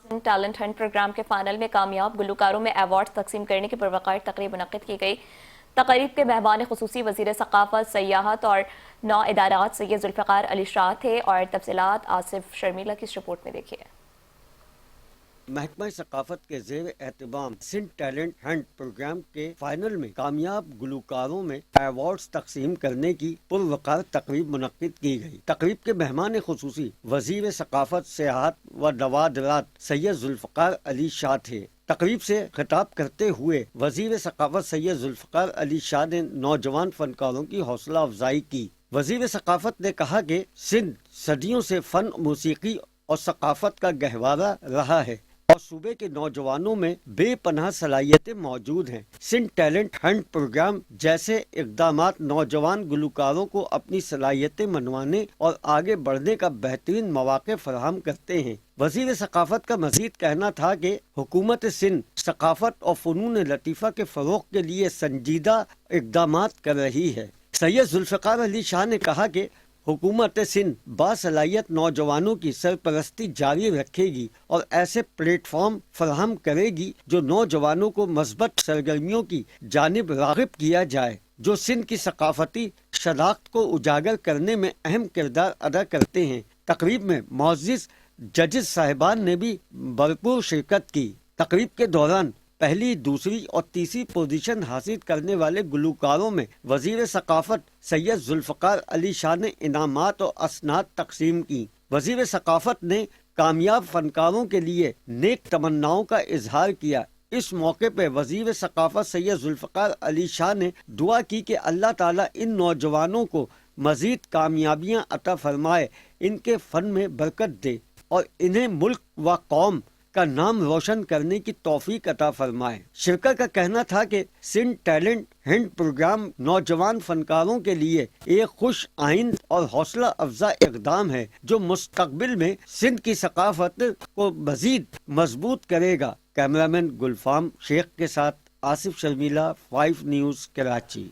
Talent hunt programme کے final میں کامیاب گلوکاروں میں ایوارڈ تقسیم کرنے کی پروقار تقریب منعقد کی گئی۔ تقریب کے مہمان خصوصی وزیر ثقافت، سیاحت اور نو ادارات سید ذوالفقار علی شاہ تھے، اور تفصیلات آصف شرمیلہ کی اس رپورٹ میں دیکھیے۔ محکمہ ثقافت کے زیر اہتمام سندھ ٹیلنٹ ہنٹ پروگرام کے فائنل میں کامیاب گلوکاروں میں ایوارڈز تقسیم کرنے کی پروقار تقریب منعقد کی گئی۔ تقریب کے مہمان خصوصی وزیر ثقافت، سیاحت و نوادرات سید ذوالفقار علی شاہ تھے۔ تقریب سے خطاب کرتے ہوئے وزیر ثقافت سید ذوالفقار علی شاہ نے نوجوان فنکاروں کی حوصلہ افزائی کی۔ وزیر ثقافت نے کہا کہ سندھ صدیوں سے فن، موسیقی اور ثقافت کا گہوارہ رہا ہے اور صوبے کے نوجوانوں میں بے پناہ صلاحیتیں موجود ہیں۔ سندھ ٹیلنٹ ہنٹ پروگرام جیسے اقدامات نوجوان گلوکاروں کو اپنی صلاحیتیں منوانے اور آگے بڑھنے کا بہترین مواقع فراہم کرتے ہیں۔ وزیر ثقافت کا مزید کہنا تھا کہ حکومت سندھ ثقافت اور فنون لطیفہ کے فروغ کے لیے سنجیدہ اقدامات کر رہی ہے۔ سید ذوالفقار علی شاہ نے کہا کہ حکومت سندھ باصلاحیت نوجوانوں کی سرپرستی جاری رکھے گی اور ایسے پلیٹ فارم فراہم کرے گی جو نوجوانوں کو مثبت سرگرمیوں کی جانب راغب کیا جائے، جو سندھ کی ثقافتی شناخت کو اجاگر کرنے میں اہم کردار ادا کرتے ہیں۔ تقریب میں معزز ججز صاحبان نے بھی بھرپور شرکت کی۔ تقریب کے دوران پہلی، دوسری اور تیسری پوزیشن حاصل کرنے والے گلوکاروں میں وزیر ثقافت سید ذوالفقار علی شاہ نے انعامات اور اسناد تقسیم کی۔ وزیر ثقافت نے کامیاب فنکاروں کے لیے نیک تمناؤں کا اظہار کیا۔ اس موقع پہ وزیر ثقافت سید ذوالفقار علی شاہ نے دعا کی کہ اللہ تعالیٰ ان نوجوانوں کو مزید کامیابیاں عطا فرمائے، ان کے فن میں برکت دے اور انہیں ملک و قوم کا نام روشن کرنے کی توفیق عطا فرمائے۔ شرکا کا کہنا تھا کہ سندھ ٹیلنٹ ہنٹ پروگرام نوجوان فنکاروں کے لیے ایک خوش آئند اور حوصلہ افزا اقدام ہے جو مستقبل میں سندھ کی ثقافت کو مزید مضبوط کرے گا۔ کیمرامین گلفام شیخ کے ساتھ آصف شرمیلہ، 5 نیوز، کراچی۔